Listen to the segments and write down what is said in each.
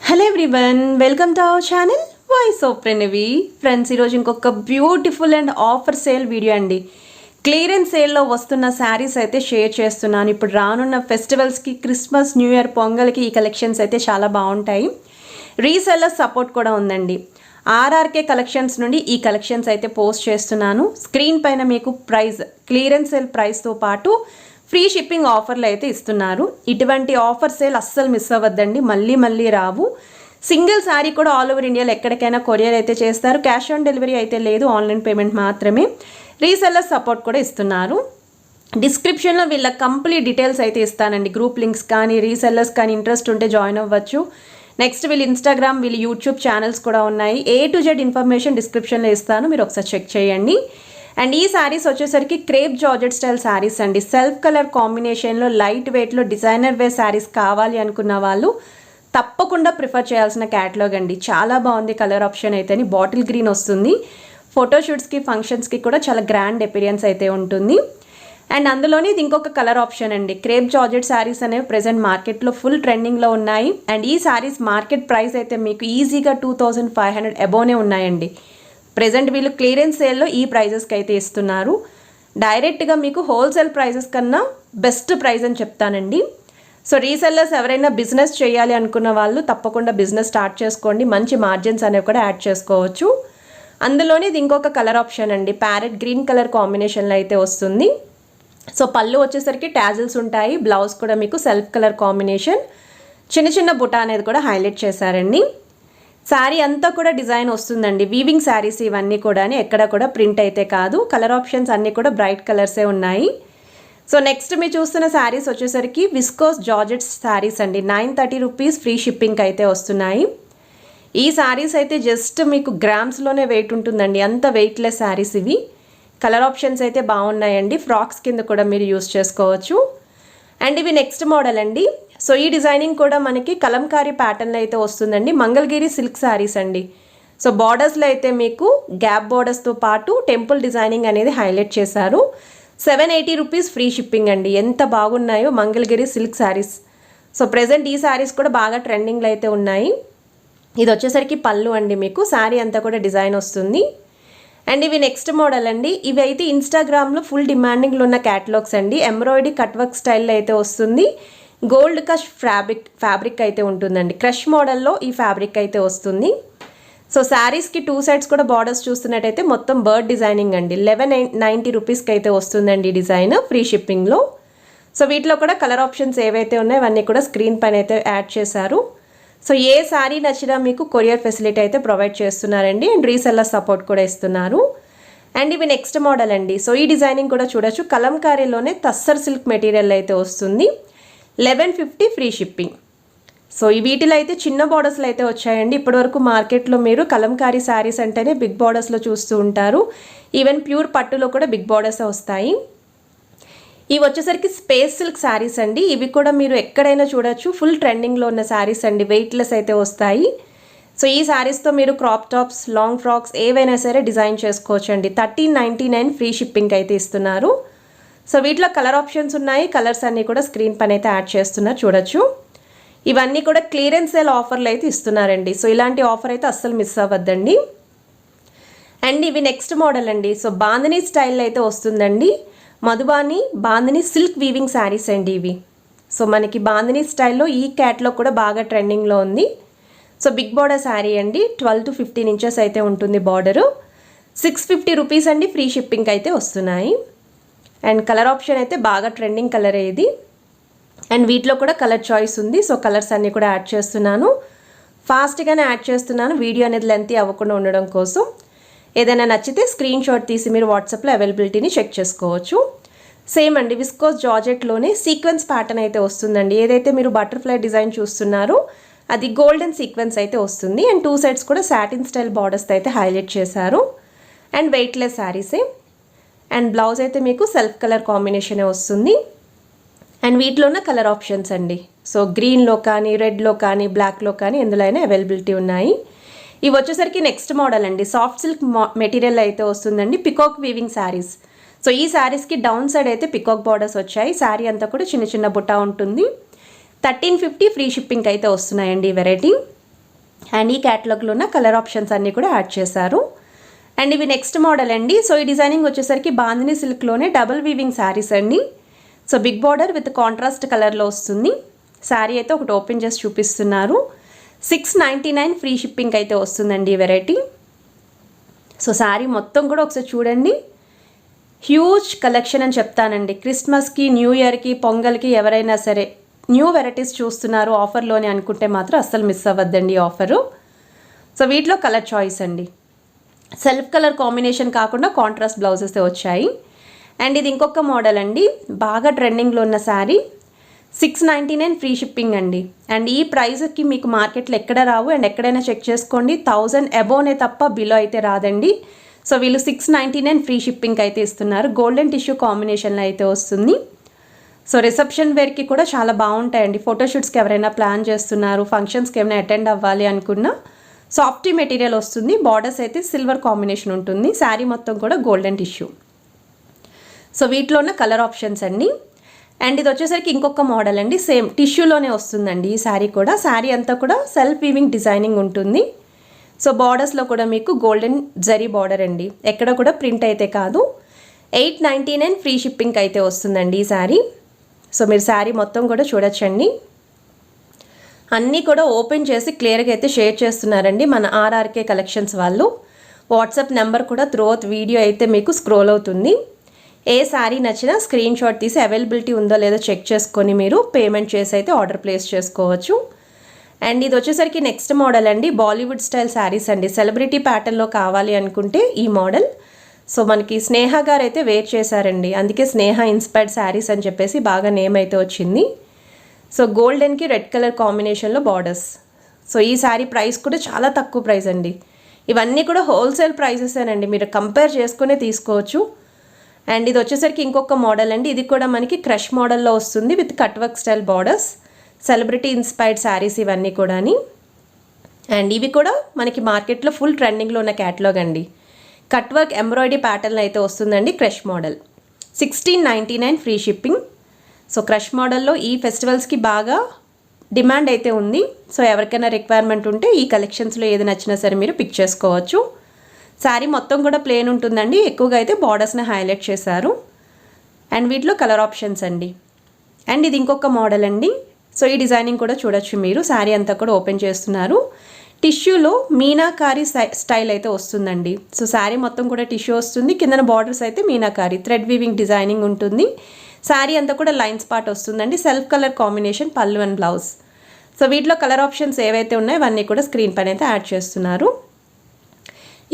Hello everyone, welcome to our channel voice of Pranavi. Friends, ఈరోజు ఇంకొక beautiful and offer sale video అండి. Clearance సేల్లో వస్తున్న శారీస్ అయితే షేర్ చేస్తున్నాను. ఇప్పుడు రానున్న ఫెస్టివల్స్కి, క్రిస్మస్, న్యూ ఇయర్, పొంగల్కి ఈ కలెక్షన్స్ అయితే చాలా బాగుంటాయి. రీసెల్లర్ సపోర్ట్ కూడా ఉందండి. ఆర్ఆర్కే కలెక్షన్స్ నుండి ఈ కలెక్షన్స్ అయితే పోస్ట్ చేస్తున్నాను. స్క్రీన్ పైన మీకు ప్రైస్, క్లియరెన్స్ సేల్ ప్రైస్తో పాటు ఫ్రీ షిప్పింగ్ ఆఫర్లు అయితే ఇస్తున్నారు. ఇటువంటి ఆఫర్ సేల్ అస్సలు మిస్ అవ్వద్దండి, మళ్ళీ రావు. సింగిల్ శారీ కూడా ఆల్ ఓవర్ ఇండియాలో ఎక్కడికైనా కొరియర్ అయితే చేస్తారు. క్యాష్ ఆన్ డెలివరీ అయితే లేదు, ఆన్లైన్ పేమెంట్ మాత్రమే. రీసెల్లర్ సపోర్ట్ కూడా ఇస్తున్నారు. డిస్క్రిప్షన్లో వీళ్ళ కంప్లీట్ డీటెయిల్స్ అయితే ఇస్తానండి. గ్రూప్ లింక్స్ కానీ, రీసెల్లర్స్ కానీ ఇంట్రెస్ట్ ఉంటే జాయిన్ అవ్వచ్చు. నెక్స్ట్ వీళ్ళు ఇన్స్టాగ్రామ్, వీళ్ళు యూట్యూబ్ ఛానల్స్ కూడా ఉన్నాయి. A to Z ఇన్ఫర్మేషన్ డిస్క్రిప్షన్లో ఇస్తాను, మీరు ఒకసారి చెక్ చేయండి. అండ్ ఈ శారీస్ వచ్చేసరికి క్రేప్ జార్జెట్ స్టైల్ శారీస్ అండి. సెల్ఫ్ కలర్ కాంబినేషన్లో లైట్ వెయిట్లో డిజైనర్ వేర్ శారీస్ కావాలి అనుకున్న వాళ్ళు తప్పకుండా ప్రిఫర్ చేయాల్సిన క్యాటలాగ్ అండి. చాలా బాగుంది కలర్ ఆప్షన్ అయితే. బాటిల్ గ్రీన్ వస్తుంది. ఫోటోషూట్స్కి, ఫంక్షన్స్కి కూడా చాలా గ్రాండ్ అపిరియన్స్ అయితే ఉంటుంది. అండ్ అందులోనే ఇది ఇంకొక కలర్ ఆప్షన్ అండి. క్రేప్ జార్జెట్ శారీస్ అనేవి ప్రెసెంట్ మార్కెట్లో ఫుల్ ట్రెండింగ్లో ఉన్నాయి. అండ్ ఈ శారీస్ మార్కెట్ ప్రైస్ అయితే మీకు ఈజీగా 2500 అబోనే ఉన్నాయండి. ప్రెజెంట్ వీళ్ళు క్లియరెన్స్ సేల్లో ఈ ప్రైజెస్కి అయితే ఇస్తున్నారు. డైరెక్ట్గా మీకు హోల్సేల్ ప్రైజెస్ కన్నా బెస్ట్ ప్రైస్ అని చెప్తానండి. సో రీసెల్లర్స్ ఎవరైనా బిజినెస్ చేయాలి అనుకున్న వాళ్ళు తప్పకుండా బిజినెస్ స్టార్ట్ చేసుకోండి. మంచి మార్జిన్స్ అనేవి కూడా యాడ్ చేసుకోవచ్చు. అందులోనే ఇది ఇంకొక కలర్ ఆప్షన్ అండి. ప్యారెట్ గ్రీన్ కలర్ కాంబినేషన్లో అయితే వస్తుంది. సో పళ్ళు వచ్చేసరికి టాజిల్స్ ఉంటాయి. బ్లౌజ్ కూడా మీకు సెల్ఫ్ కలర్ కాంబినేషన్, చిన్న బుటా అనేది కూడా హైలైట్ చేశారండి. శారీ అంతా కూడా డిజైన్ వస్తుందండి. వీవింగ్ శారీస్ ఇవన్నీ కూడా, ఎక్కడ కూడా ప్రింట్ అయితే కాదు. కలర్ ఆప్షన్స్ అన్నీ కూడా బ్రైట్ కలర్సే ఉన్నాయి. సో నెక్స్ట్ మీరు చూస్తున్న శారీస్ వచ్చేసరికి విస్కోస్ జార్జెట్స్ శారీస్ అండి. 930 రూపీస్ ఫ్రీ షిప్పింగ్ అయితే వస్తున్నాయి. ఈ శారీస్ అయితే జస్ట్ మీకు గ్రామ్స్లోనే వెయిట్ ఉంటుందండి, అంత వెయిట్లెస్ శారీస్ ఇవి. కలర్ ఆప్షన్స్ అయితే బాగున్నాయండి. ఫ్రాక్స్ కింద కూడా మీరు యూస్ చేసుకోవచ్చు. అండ్ ఇవి నెక్స్ట్ మోడల్ అండి. సో ఈ డిజైనింగ్ కూడా మనకి కలంకారీ ప్యాటర్న్లో అయితే వస్తుందండి. మంగళగిరి సిల్క్ శారీస్ అండి. సో బార్డర్స్లో అయితే మీకు గ్యాప్ బార్డర్స్తో పాటు టెంపుల్ డిజైనింగ్ అనేది హైలైట్ చేశారు. 780 రూపీస్ ఫ్రీ షిప్పింగ్ అండి. ఎంత బాగున్నాయో Mangalagiri silk saris. So present ఈ శారీస్ కూడా బాగా ట్రెండింగ్లో అయితే ఉన్నాయి. ఇది వచ్చేసరికి పళ్ళు అండి. మీకు శారీ అంతా కూడా డిజైన్ వస్తుంది. అండ్ ఇవి నెక్స్ట్ మోడల్ అండి. ఇవి అయితే ఇన్స్టాగ్రామ్లో ఫుల్ డిమాండింగ్లో ఉన్న క్యాటలాగ్స్ అండి. ఎంబ్రాయిడరీ కట్ వర్క్ స్టైల్లో అయితే వస్తుంది. గోల్డ్ కష్ ఫ్యాబ్రిక్ అయితే ఉంటుందండి. క్రష్ మోడల్లో ఈ ఫ్యాబ్రిక్ అయితే వస్తుంది. సో శారీస్కి 2 సైడ్స్ కూడా బార్డర్స్ చూస్తున్నట్టయితే మొత్తం బర్డ్ డిజైనింగ్ అండి. 1190 రూపీస్కి అయితే వస్తుందండి డిజైన్, ఫ్రీ షిప్పింగ్లో. సో వీటిలో కూడా కలర్ ఆప్షన్స్ ఏవైతే ఉన్నాయో అవన్నీ కూడా స్క్రీన్ పైన అయితే యాడ్ చేశారు. సో ఏ శారీ నచ్చినా మీకు కొరియర్ ఫెసిలిటీ అయితే ప్రొవైడ్ చేస్తున్నారండి. అండ్ రీసెల్లర్ సపోర్ట్ కూడా ఇస్తున్నారు. అండ్ ఇవి నెక్స్ట్ మోడల్ అండి. సో ఈ డిజైనింగ్ కూడా చూడొచ్చు. కలంకారీలోనే తస్సర్ సిల్క్ మెటీరియల్ అయితే వస్తుంది. 1150 ఫ్రీ షిప్పింగ్. సో ఈ వీటిలో అయితే చిన్న బార్డర్స్లో అయితే వచ్చాయండి. ఇప్పటివరకు మార్కెట్లో మీరు కలంకారీ శారీస్ అంటేనే బిగ్ బార్డర్స్లో చూస్తూ ఉంటారు. ఈవెన్ ప్యూర్ పట్టులో కూడా బిగ్ బార్డర్స్ వస్తాయి. ఇవి వచ్చేసరికి స్పేస్ సిల్క్ శారీస్ అండి. ఇవి కూడా మీరు ఎక్కడైనా చూడొచ్చు. ఫుల్ ట్రెండింగ్లో ఉన్న శారీస్ అండి. వెయిట్లెస్ అయితే వస్తాయి. సో ఈ శారీస్తో మీరు క్రాప్ టాప్స్, లాంగ్ ఫ్రాక్స్ ఏవైనా సరే డిజైన్ చేసుకోవచ్చు అండి. 1399 ఫ్రీ షిప్పింగ్ అయితే ఇస్తున్నారు. సో వీటిలో కలర్ ఆప్షన్స్ ఉన్నాయి. కలర్స్ అన్నీ కూడా స్క్రీన్ పైన అయితే యాడ్ చేస్తున్నారు, చూడొచ్చు. ఇవన్నీ కూడా క్లియరెన్స్ సేల్ ఆఫర్లు అయితే ఇస్తున్నారండి. సో ఇలాంటి ఆఫర్ అయితే అస్సలు మిస్ అవ్వద్దండి. అండ్ ఇవి నెక్స్ట్ మోడల్ అండి. సో బాందినీ స్టైల్ అయితే వస్తుందండి. మధుబాని బాందినీ సిల్క్ వీవింగ్ శారీస్ అండి ఇవి. సో మనకి బాందినీ స్టైల్లో ఈ క్యాట్లో కూడా బాగా ట్రెండింగ్లో ఉంది. సో బిగ్ బార్డర్ శారీ అండి. 12 to 15 ఇంచెస్ అయితే ఉంటుంది బార్డరు. 650 రూపీస్ అండి ఫ్రీ షిప్పింగ్ అయితే వస్తున్నాయి. అండ్ కలర్ ఆప్షన్ అయితే బాగా ట్రెండింగ్ కలర్ ఇది. అండ్ వీటిలో కూడా కలర్ చాయిస్ ఉంది. సో కలర్స్ అన్నీ కూడా యాడ్ చేస్తున్నాను. ఫాస్ట్గానే యాడ్ చేస్తున్నాను, వీడియో అనేది లెంతీ అవ్వకుండా ఉండడం కోసం. ఏదైనా నచ్చితే స్క్రీన్ షాట్ తీసి మీరు వాట్సాప్లో అవైలబిలిటీని చెక్ చేసుకోవచ్చు. సేమ్ అండి, విస్కోస్ జార్జెట్లోనే సీక్వెన్స్ ప్యాటర్న్ అయితే వస్తుందండి. ఏదైతే మీరు బటర్ఫ్లై డిజైన్ చూస్తున్నారో అది గోల్డెన్ సీక్వెన్స్ అయితే వస్తుంది. అండ్ 2 సైడ్స్ కూడా సాటిన్ స్టైల్ బార్డర్స్ అయితే హైలైట్ చేశారు. అండ్ వెయిట్లెస్ శారీసే. అండ్ బ్లౌజ్ అయితే మీకు సెల్ఫ్ కలర్ కాంబినేషనే వస్తుంది. అండ్ వీటిలో ఉన్న కలర్ ఆప్షన్స్ అండి. సో గ్రీన్లో కానీ, రెడ్లో కానీ, బ్లాక్లో కానీ ఎందులో అయినా అవైలబిలిటీ ఉన్నాయి. ఇవి వచ్చేసరికి నెక్స్ట్ మోడల్ అండి. సాఫ్ట్ సిల్క్ మెటీరియల్ అయితే వస్తుందండి. Peacock weaving saris. సో ఈ శారీస్కి డౌన్ సైడ్ అయితే పికాక్ బార్డర్స్ వచ్చాయి. శారీ అంతా కూడా చిన్న బుట్ట ఉంటుంది. 1350 ఫ్రీ షిప్పింగ్ అయితే వస్తున్నాయండి ఈ వెరైటీ. అండ్ ఈ క్యాటలాగ్లో ఉన్న కలర్ ఆప్షన్స్ అన్నీ కూడా యాడ్ చేశారు. అండ్ ఇవి నెక్స్ట్ మోడల్ అండి. సో ఈ డిజైనింగ్ వచ్చేసరికి బాందిని సిల్క్లోనే డబుల్ వీవింగ్ శారీస్ అండి. So big border with contrast కలర్లో వస్తుంది. శారీ అయితే ఒకటి ఓపెన్ చేసి చూపిస్తున్నారు. 699 ఫ్రీ షిప్పింగ్ అయితే వస్తుందండి ఈ వెరైటీ. సో శారీ మొత్తం కూడా ఒకసారి చూడండి. హ్యూజ్ కలెక్షన్ అని చెప్తానండి. క్రిస్మస్కి, న్యూ ఇయర్కి, పొంగల్కి ఎవరైనా సరే న్యూ వెరైటీస్ చూస్తున్నారు ఆఫర్లోనే అనుకుంటే మాత్రం అస్సలు మిస్ అవ్వద్దండి ఈ ఆఫరు. సో వీటిలో కలర్ చాయిస్ అండి. సెల్ఫ్ కలర్ కాంబినేషన్ కాకుండా కాంట్రాస్ట్ బ్లౌజెస్ వచ్చాయి. అండ్ ఇది ఇంకొక మోడల్ అండి. బాగా ట్రెండింగ్లో ఉన్న శారీ. 699 ఫ్రీ షిప్పింగ్ అండి. అండ్ ఈ ప్రైస్కి మీకు మార్కెట్లో ఎక్కడ రావు. అండ్ ఎక్కడైనా చెక్ చేసుకోండి, 1000 అబోనే తప్ప బిలో అయితే రాదండి. సో వీళ్ళు 699 ఫ్రీ షిప్పింగ్ అయితే ఇస్తున్నారు. గోల్డెన్ టిష్యూ కాంబినేషన్లో అయితే వస్తుంది. సో రిసెప్షన్ వేర్కి కూడా చాలా బాగుంటాయండి. ఫోటోషూట్స్కి ఎవరైనా ప్లాన్ చేస్తున్నారు, ఫంక్షన్స్కి ఏమైనా అటెండ్ అవ్వాలి అనుకున్నా సాఫ్టీ మెటీరియల్ వస్తుంది. బార్డర్స్ అయితే సిల్వర్ కాంబినేషన్ ఉంటుంది. శారీ మొత్తం కూడా గోల్డెన్ టిష్యూ. సో వీటిలో ఉన్న కలర్ ఆప్షన్స్ అండి. అండ్ ఇది వచ్చేసరికి ఇంకొక మోడల్ అండి. సేమ్ టిష్యూలోనే వస్తుందండి ఈ శారీ కూడా. శారీ అంతా కూడా సెల్ఫ్ వీవింగ్ డిజైనింగ్ ఉంటుంది. సో బార్డర్స్లో కూడా మీకు గోల్డెన్ జరీ బార్డర్ అండి. ఎక్కడ కూడా ప్రింట్ అయితే కాదు. 899 ఫ్రీ షిప్పింగ్ అయితే వస్తుందండి ఈ శారీ. సో మీరు శారీ మొత్తం కూడా చూడొచ్చండి. అన్నీ కూడా ఓపెన్ చేసి క్లియర్గా అయితే షేర్ చేస్తున్నారండి మన ఆర్ఆర్కే కలెక్షన్స్ వాళ్ళు. వాట్సాప్ నెంబర్ కూడా త్రూఅవుట్ వీడియో అయితే మీకు స్క్రోల్ అవుతుంది. ఏ శారీ నచ్చినా స్క్రీన్ షాట్ తీసి అవైలబిలిటీ ఉందో లేదో చెక్ చేసుకొని మీరు పేమెంట్ చేసి అయితే ఆర్డర్ ప్లేస్ చేసుకోవచ్చు. అండ్ ఇది వచ్చేసరికి నెక్స్ట్ మోడల్ అండి. బాలీవుడ్ స్టైల్ శారీస్ అండి. సెలబ్రిటీ ప్యాటర్న్లో కావాలి అనుకుంటే ఈ మోడల్. సో మనకి స్నేహ గారు అయితే వేర్ చేశారండి. అందుకే స్నేహ ఇన్స్పైర్డ్ శారీస్ అని చెప్పేసి బాగా నేమ్ అయితే వచ్చింది. సో గోల్డెన్కి రెడ్ కలర్ కాంబినేషన్లో బార్డర్స్. సో ఈ శారీ ప్రైస్ కూడా చాలా తక్కువ ప్రైస్ అండి. ఇవన్నీ కూడా హోల్సేల్ ప్రైసెసేనండి. మీరు కంపేర్ చేసుకునే తీసుకోవచ్చు. అండ్ ఇది వచ్చేసరికి ఇంకొక మోడల్ అండి. ఇది కూడా మనకి క్రష్ మోడల్లో వస్తుంది with cut work style borders. Celebrity inspired saris ఇవన్నీ కూడా. అండ్ ఇవి కూడా మనకి మార్కెట్లో ఫుల్ ట్రెండింగ్లో ఉన్న క్యాటలాగ్ అండి. కట్ వర్క్ ఎంబ్రాయిడరీ ప్యాటర్న్ అయితే వస్తుందండి. Crush model 1699 free shipping. So crush మోడల్లో ఈ ఫెస్టివల్స్కి బాగా డిమాండ్ అయితే ఉంది. సో ఎవరికైనా రిక్వైర్మెంట్ ఉంటే ఈ కలెక్షన్స్లో ఏది నచ్చినా సరే మీరు పిక్ చేసుకోవచ్చు. శారీ మొత్తం కూడా ప్లెయిన్ ఉంటుందండి. ఎక్కువగా అయితే బార్డర్స్ని హైలైట్ చేశారు. అండ్ వీటిలో కలర్ ఆప్షన్స్ అండి. అండ్ ఇది ఇంకొక మోడల్ అండి. సో ఈ డిజైనింగ్ కూడా చూడొచ్చు మీరు. శారీ అంతా కూడా ఓపెన్ చేస్తున్నారు. టిష్యూలో మీనాకారి స్టైల్ అయితే వస్తుందండి. సో శారీ మొత్తం కూడా టిష్యూ వస్తుంది. కిందన బార్డర్స్ అయితే మీనాకారి థ్రెడ్ వీవింగ్ డిజైనింగ్ ఉంటుంది. శారీ అంతా కూడా లైన్స్ పార్ట్ వస్తుందండి. సెల్ఫ్ కలర్ కాంబినేషన్ పళ్ళు అండ్ బ్లౌజ్. సో వీటిలో కలర్ ఆప్షన్స్ ఏవైతే ఉన్నాయో అవన్నీ కూడా స్క్రీన్ పైన అయితే యాడ్ చేస్తున్నారు.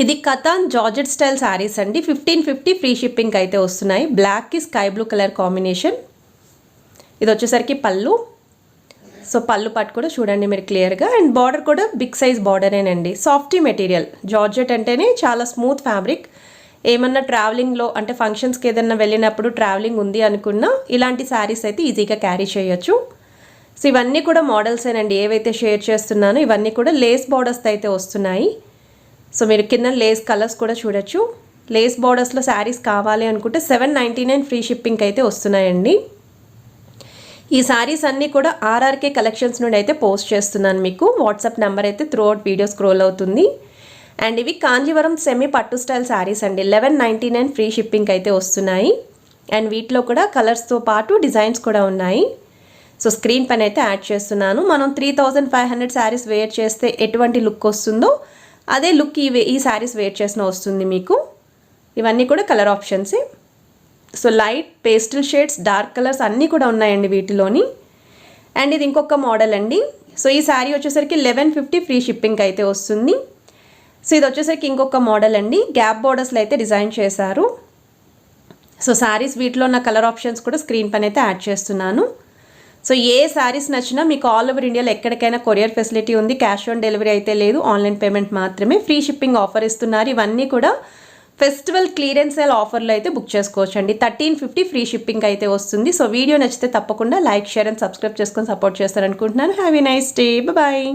ఇది కథాన్ జార్జెట్ స్టైల్ శారీస్ అండి. 1550 ఫ్రీ షిప్పింగ్ అయితే వస్తున్నాయి. బ్లాక్కి స్కై బ్లూ కలర్ కాంబినేషన్. ఇది వచ్చేసరికి పళ్ళు. సో పళ్ళు పట్టు కూడా చూడండి మీరు క్లియర్గా. అండ్ బార్డర్ కూడా బిగ్ సైజ్ బార్డరేనండి. సాఫ్టీ మెటీరియల్. జార్జెట్ అంటేనే చాలా స్మూత్ ఫ్యాబ్రిక్. ఏమన్నా ట్రావెలింగ్లో అంటే ఫంక్షన్స్కి ఏదన్నా వెళ్ళినప్పుడు ట్రావెలింగ్ ఉంది అనుకున్నా ఇలాంటి శారీస్ అయితే ఈజీగా క్యారీ చేయొచ్చు. సో ఇవన్నీ కూడా మోడల్సేనండి ఏవైతే షేర్ చేస్తున్నానో ఇవన్నీ కూడా లేస్ బార్డర్స్ అయితే వస్తున్నాయి. సో మీరు కింద లేస్ కలర్స్ కూడా చూడొచ్చు. లేస్ బార్డర్స్లో శారీస్ కావాలి అనుకుంటే 799 ఫ్రీ షిప్పింగ్ అయితే వస్తున్నాయండి. ఈ శారీస్ అన్నీ కూడా ఆర్ఆర్కే కలెక్షన్స్ నుండి అయితే పోస్ట్ చేస్తున్నాను మీకు. వాట్సాప్ నెంబర్ అయితే త్రూఅవుట్ వీడియో స్క్రోల్ అవుతుంది. అండ్ ఇవి కాంజీవరం సెమీ పట్టు స్టైల్ శారీస్ అండి. 1199 ఫ్రీ షిప్పింగ్ అయితే వస్తున్నాయి. అండ్ వీటిలో కూడా కలర్స్తో పాటు డిజైన్స్ కూడా ఉన్నాయి. సో స్క్రీన్ పైన అయితే యాడ్ చేస్తున్నాను. మనం 3500 శారీస్ వేర్ చేస్తే ఎటువంటి లుక్ వస్తుందో అదే లుక్ ఈ శారీస్ వేర్ చేసిన వస్తుంది మీకు. ఇవన్నీ కూడా కలర్ ఆప్షన్సే. So light pastel shades, dark colours అన్నీ కూడా ఉన్నాయండి వీటిలోని. అండ్ ఇది ఇంకొక మోడల్ అండి. సో ఈ శారీ వచ్చేసరికి 1150 ఫ్రీ షిప్పింగ్ అయితే వస్తుంది. సో ఇది వచ్చేసరికి ఇంకొక మోడల్ అండి. గ్యాప్ బోర్డర్స్లో అయితే డిజైన్ చేశారు. సో శారీస్ వీటిలో ఉన్న కలర్ ఆప్షన్స్ కూడా స్క్రీన్ పైన అయితే యాడ్ చేస్తున్నాను. సో ఏ శారీస్ నచ్చినా మీకు ఆల్ ఓవర్ ఇండియాలో ఎక్కడికైనా కొరియర్ ఫెసిలిటీ ఉంది. క్యాష్ ఆన్ డెలివరీ అయితే లేదు. ఆన్లైన్ పేమెంట్ మాత్రమే. ఫ్రీ షిప్పింగ్ ఆఫర్ ఇస్తున్నారు. ఇవన్నీ కూడా ఫెస్టివల్ క్లియరెన్స్ సేల్ ఆఫర్లో అయితే బుక్ చేసుకోవచ్చు అండి. 1350 ఫ్రీ షిప్పింగ్ అయితే వస్తుంది. సో వీడియో నచ్చితే తప్పకుండా లైక్, షేర్ అండ్ సబ్స్క్రైబ్ చేసుకొని సపోర్ట్ చేస్తారనుకుంటున్నాను. Have a nice day. Bye.